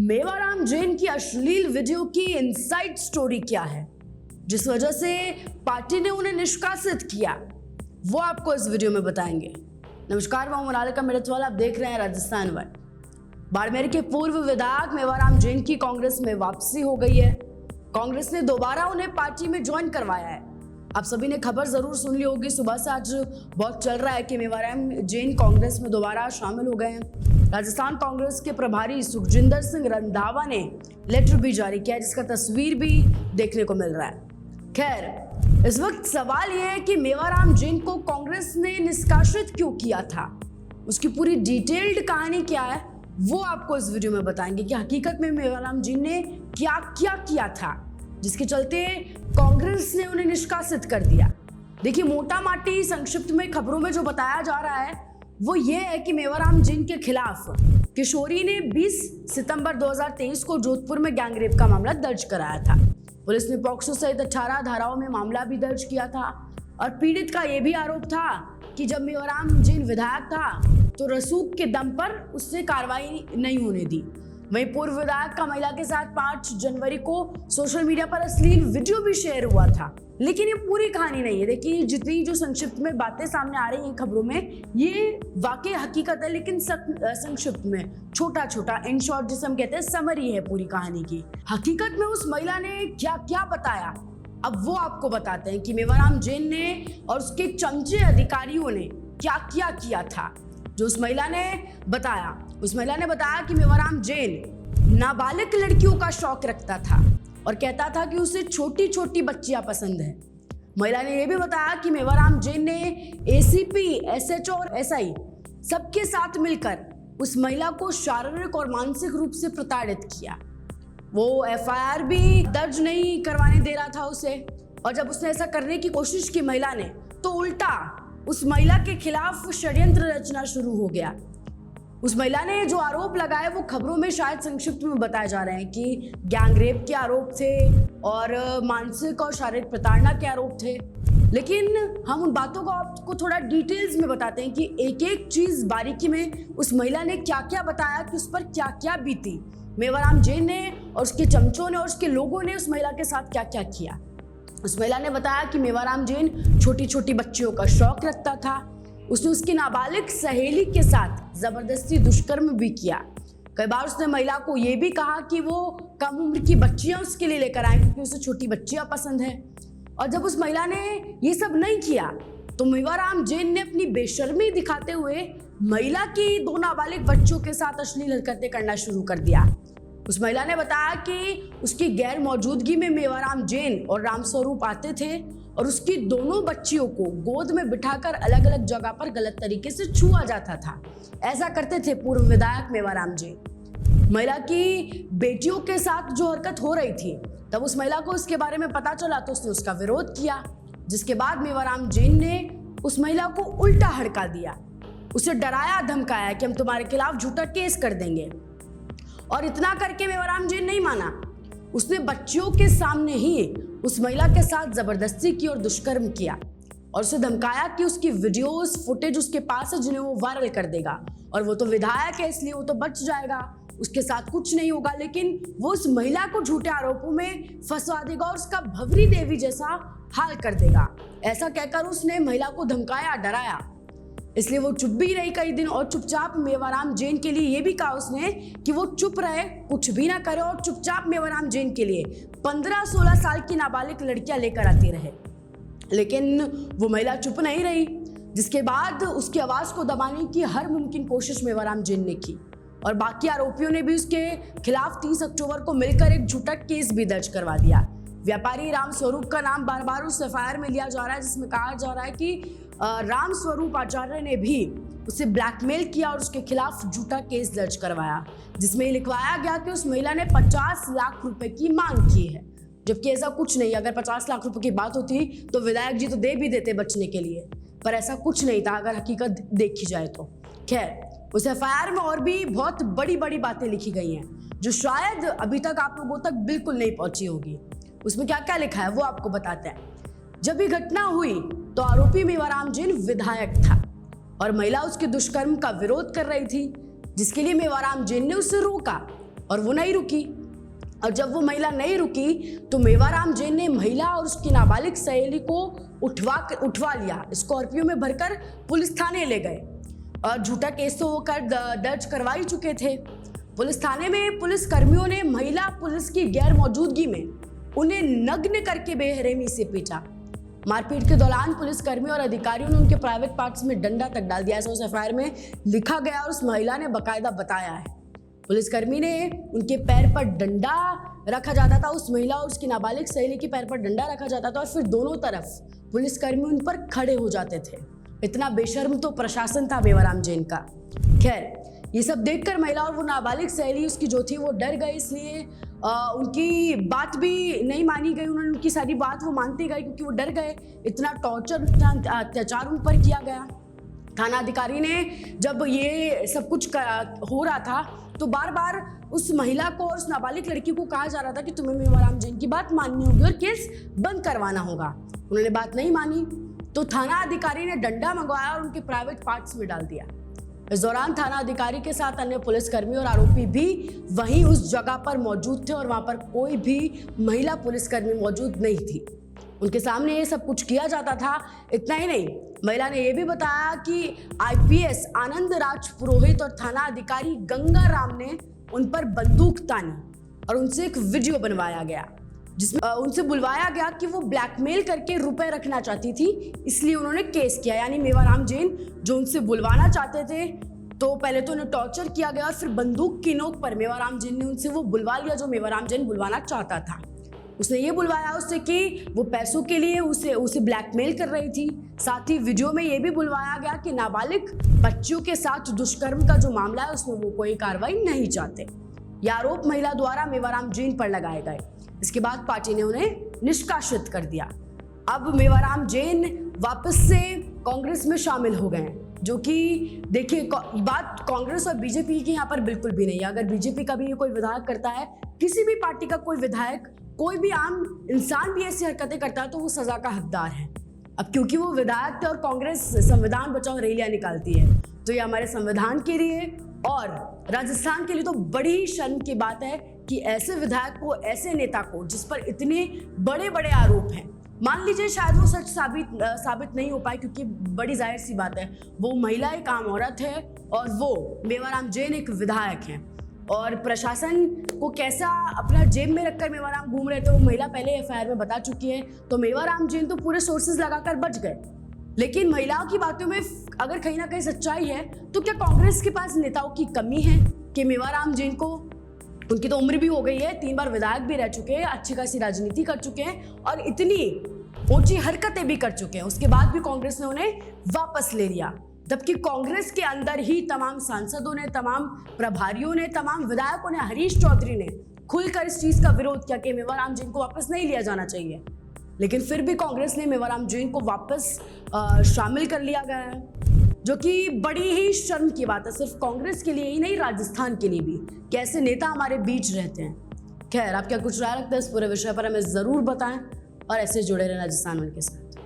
मेवाराम जैन की अश्लील वीडियो की इनसाइड स्टोरी क्या है जिस वजह से पार्टी ने उन्हें निष्कासित किया, वो आपको इस वीडियो में बताएंगे। नमस्कार, मैं मोनालिका मिर्चवाल, आप देख रहे हैं राजस्थान वन। बाड़मेर के पूर्व विधायक मेवाराम जैन की कांग्रेस में वापसी हो गई है। कांग्रेस ने दोबारा उन्हें पार्टी में ज्वाइन करवाया है। आप सभी ने खबर जरूर सुन ली होगी, सुबह से आज बहुत चल रहा है कि मेवाराम जैन कांग्रेस में दोबारा शामिल हो गए हैं। राजस्थान कांग्रेस के प्रभारी सुखजिंदर सिंह रंधावा ने लेटर भी जारी किया है, जिसका तस्वीर भी देखने को मिल रहा है। खैर, इस वक्त सवाल यह है कि मेवाराम जैन को कांग्रेस ने निष्कासित क्यों किया था, उसकी पूरी डिटेल्ड कहानी क्या है वो आपको इस वीडियो में बताएंगे कि हकीकत में मेवाराम जैन ने क्या क्या किया था जिसके चलते कांग्रेस ने उन्हें निष्कासित कर दिया। देखिए, मोटा माटी संक्षिप्त में खबरों में जो बताया जा रहा है वो ये है कि मेवाराम जैन के खिलाफ किशोरी ने 20 सितंबर 2023 को जोधपुर में गैंगरेप का मामला दर्ज कराया था। पुलिस ने पॉक्सो सहित 18 धाराओं में मामला भी दर्ज किया था और पीड़ित का यह भी आरोप था कि जब मेवाराम जैन विधायक था तो रसूख के दम पर उससे कार्रवाई नहीं होने दी। वहीं पूर्व विधायक का महिला के साथ 5 जनवरी को सोशल मीडिया पर अश्लील वीडियो भी शेयर हुआ था। लेकिन ये पूरी कहानी नहीं है। देखिए, जितनी जो संक्षिप्त में बातें सामने आ रही हैं खबरों में, ये वाकई हकीकत है, लेकिन संक्षिप्त में छोटा छोटा इन शॉर्ट जिसे हम कहते हैं समरी है पूरी कहानी की। हकीकत में उस महिला ने क्या क्या बताया, अब वो आपको बताते हैं कि मेवाराम जैन ने और उसके चमचे अधिकारियों ने क्या क्या किया था। जो उस महिला ने बताया कि मेवाराम जैन नाबालिग लड़कियों का शौक रखता था और कहता था कि उसे छोटी छोटी बच्चियां पसंद है। महिला ने यह भी बताया कि मेवाराम जैन ने एसीपी, एसएचओ और एसआई सबके साथ मिलकर उस महिला को शारीरिक और मानसिक रूप से प्रताड़ित किया। वो एफआईआर भी दर्ज नहीं करवाने दे रहा था उसे, और जब उसने ऐसा करने की कोशिश की महिला ने, तो उल्टा उस महिला के खिलाफ षड्यंत्र रचना शुरू हो गया। उस महिला ने जो आरोप लगाए वो खबरों में शायद संक्षिप्त में बताए जा रहे हैं कि गैंगरेप के आरोप थे और मानसिक और शारीरिक प्रताड़ना के आरोप थे। लेकिन हम उन बातों को आपको थोड़ा डिटेल्स में बताते हैं कि एक एक चीज बारीकी में उस महिला ने क्या क्या बताया कि उस पर क्या क्या बीती। मेवाराम जैन ने और उसके चमचों ने और उसके लोगों ने उस महिला के साथ क्या क्या किया। उस महिला ने बताया कि मेवाराम जैन छोटी छोटी बच्चियों का शौक रखता था। उसने उसकी नाबालिग सहेली के साथ जबरदस्ती दुष्कर्म भी किया। कई बार उसने महिला को यह भी कहा कि वो कम उम्र की बच्चियां उसके लिए लेकर आए क्योंकि उसे छोटी बच्चियां पसंद है। और जब उस महिला ने ये सब नहीं किया तो मेवाराम जैन ने अपनी बेशर्मी दिखाते हुए महिला की 2 नाबालिग बच्चों के साथ अश्लील हरकतें करना शुरू कर दिया। उस महिला ने बताया कि उसकी गैर मौजूदगी में मेवाराम जैन और रामस्वरूप आते थे और उसकी दोनों बच्चियों को गोद में बिठाकर अलग अलग जगह पर गलत तरीके से छुआ जाता था। ऐसा करते थे पूर्व विधायक मेवाराम जैन। महिला की बेटियों के साथ जो हरकत हो रही थी, तब उस महिला को इसके बारे में पता चला तो उसने उसका विरोध किया, जिसके बाद मेवाराम जैन ने उस महिला को उल्टा हड़का दिया। उसे डराया धमकाया कि हम तुम्हारे खिलाफ झूठा केस कर देंगे। और इतना करके मेवाराम जैन नहीं माना, उसने बच्चियों के सामने ही उस महिला के साथ जबरदस्ती की और दुष्कर्म किया और उसे धमकाया कि उसकी वीडियोस फुटेज उसके पास है जिन्हें वो वायरल कर देगा और वो तो विधायक है इसलिए वो तो बच जाएगा, उसके साथ कुछ नहीं होगा। लेकिन वो उस महिला को झूठे आरोपों में फंसा देगा और उसका भवरी देवी जैसा हाल कर देगा। ऐसा कहकर उसने महिला को धमकाया, डराया। इसलिए वो चुप भी रही कई दिन और चुपचाप मेवाराम जैन के लिए ये भी कहा उसने कि वो चुप रहे, कुछ भी ना करे और चुपचाप मेवाराम जैन के लिए 15-16 साल की नाबालिग लड़कियां लेकर आती रहे। लेकिन वो महिला चुप नहीं रही, जिसके बाद उसकी आवाज को दबाने की हर मुमकिन कोशिश मेवाराम जैन ने की और बाकी आरोपियों ने भी उसके खिलाफ 30 अक्टूबर को मिलकर एक झूठा केस भी दर्ज करवा दिया। व्यापारी रामस्वरूप का नाम बार बार उस एफआईआर में लिया जा रहा है, जिसमें कहा जा रहा है कि रामस्वरूप आचार्य ने भी उसे ब्लैकमेल किया और उसके खिलाफ झूठा केस दर्ज करवाया, जिसमें लिखवाया गया कि उस महिला ने 50 लाख रुपए की मांग की है, जबकि ऐसा कुछ नहीं। अगर 50 लाख रुपए की बात होती तो विधायक जी तो दे भी देते बचने के लिए, पर ऐसा कुछ नहीं था अगर हकीकत देखी जाए तो। खैर, उस एफआईआर में और भी बहुत बड़ी बड़ी बातें लिखी गई हैं जो शायद अभी तक आप लोगों तक बिल्कुल नहीं पहुंची होगी। उसमें क्या क्या लिखा है वो आपको बताते हैं। जब ये घटना हुई तो आरोपी मेवाराम जैन विधायक था और महिला उसके दुष्कर्म का विरोध कर रही थी, जिसके लिए मेवाराम जैन ने उसे रोका और वो नहीं रुकी। और जब वो महिला नहीं रुकी तो मेवाराम जैन ने महिला और उसकी नाबालिग सहेली को उठवा लिया, स्कॉर्पियो में भरकर पुलिस थाने ले गए। और झूठा केस तो वो दर्ज करवा ही चुके थे। पुलिस थाने में पुलिस कर्मियों ने महिला पुलिस की गैर मौजूदगी में उन्हें नग्न करके बेरहमी से पीटा। मारपीट के दौरान पुलिस कर्मियों और अधिकारियों ने उनके प्राइवेट पार्ट्स में डंडा तक डाल दिया। ऐसा उस एफआईआर में लिखा गया और उस महिला ने बकायदा बताया है। पुलिसकर्मी ने उनके पैर पर डंडा रखा जाता था, उस महिला और उसकी नाबालिग सहेली के पैर पर डंडा रखा जाता था और फिर दोनों तरफ पुलिसकर्मी उन पर खड़े हो जाते थे। इतना बेशर्म तो प्रशासन था मेवाराम जैन का। खैर, ये सब देखकर महिला और वो नाबालिग सहेली उसकी जो थी वो डर गई, इसलिए उनकी बात भी नहीं मानी गई। उन्होंने उनकी सारी बात वो मानते गए क्योंकि वो डर गए। इतना टॉर्चर, इतना अत्याचार उन पर किया गया। थाना अधिकारी ने जब ये सब कुछ हो रहा था तो बार बार उस महिला को और उस नाबालिग लड़की को कहा जा रहा था कि तुम्हें मेवाराम जैन की बात माननी होगी और केस बंद करवाना होगा। उन्होंने बात नहीं मानी तो थाना अधिकारी ने डंडा मंगवाया और उनके प्राइवेट पार्ट्स में डाल दिया। इस दौरान थाना अधिकारी के साथ अन्य पुलिसकर्मी और आरोपी भी वहीं उस जगह पर मौजूद थे और वहां पर कोई भी महिला पुलिसकर्मी मौजूद नहीं थी। उनके सामने ये सब कुछ किया जाता था। इतना ही नहीं, महिला ने यह भी बताया कि आईपीएस आनंद राज पुरोहित और थाना अधिकारी गंगा राम ने उन पर बंदूक तानी और उनसे एक वीडियो बनवाया गया जिसमें उनसे बुलवाया गया कि वो ब्लैकमेल करके रुपए रखना चाहती थी, इसलिए उन्होंने केस किया। यानी मेवाराम जैन जो उनसे बुलवाना चाहते थे तो पहले तो उन्हें टॉर्चर किया गया और फिर बंदूक की नोक पर मेवाराम जैन ने उनसे वो बुलवा लिया जो मेवाराम जैन बुलवाना चाहता था। उसने ये बुलवाया उससे कि वो पैसों के लिए उसे ब्लैकमेल कर रही थी। साथ ही वीडियो में ये भी बुलवाया गया कि नाबालिग बच्चियों के साथ दुष्कर्म का जो मामला है उसमें वो कोई कार्रवाई नहीं चाहते। ये आरोप महिला द्वारा मेवाराम जैन पर लगाए गए। इसके बाद पार्टी ने उन्हें निष्कासित कर दिया। अब मेवाराम जैन वापस से कांग्रेस में शामिल हो गए हैं, जो कि देखिए बात कांग्रेस और बीजेपी की यहाँ पर बिल्कुल भी नहीं है। अगर बीजेपी का भी ये कोई विधायक करता है, किसी भी पार्टी का कोई विधायक, कोई भी आम इंसान भी ऐसी हरकतें करता है तो वो सजा का हकदार है। अब क्योंकि वो विधायक थे और कांग्रेस संविधान बचाओ रैलियां निकालती है, तो ये हमारे संविधान के लिए और राजस्थान के लिए तो बड़ी ही शर्म की बात है कि ऐसे विधायक को, ऐसे नेता को जिस पर इतने बड़े बड़े आरोप हैं, मान लीजिए शायद वो सच साबित नहीं हो पाए, क्योंकि बड़ी जाहिर सी बात है वो महिला एक आम औरत है और वो मेवाराम जैन एक विधायक हैं। और प्रशासन को कैसा अपना जेब में रखकर मेवाराम घूम रहे थे वो महिला पहले एफआईआर में बता चुकी है। तो मेवाराम जैन तो पूरे सोर्सेज लगाकर बच गए। लेकिन महिलाओं की बातों में अगर कहीं ना कहीं सच्चाई है तो क्या कांग्रेस के पास नेताओं की कमी है कि मेवाराम जैन को, उनकी तो उम्र भी हो गई है, 3 बार विधायक भी रह चुके हैं, अच्छी खासी राजनीति कर चुके हैं और इतनी ऊंची हरकतें भी कर चुके हैं, उसके बाद भी कांग्रेस ने उन्हें वापस ले लिया। जबकि कांग्रेस के अंदर ही तमाम सांसदों ने, तमाम प्रभारियों ने, तमाम विधायकों ने, हरीश चौधरी ने खुलकर इस चीज का विरोध किया कि मेवाराम जैन को वापस नहीं लिया जाना चाहिए। लेकिन फिर भी कांग्रेस ने मेवाराम जैन को वापस शामिल कर लिया गया है, जो कि बड़ी ही शर्म की बात है, सिर्फ कांग्रेस के लिए ही नहीं, राजस्थान के लिए भी, कि ऐसे नेता हमारे बीच रहते हैं। खैर, आप क्या कुछ राय रखते हैं इस पूरे विषय पर हमें ज़रूर बताएं और ऐसे जुड़े रहें राजस्थान के साथ।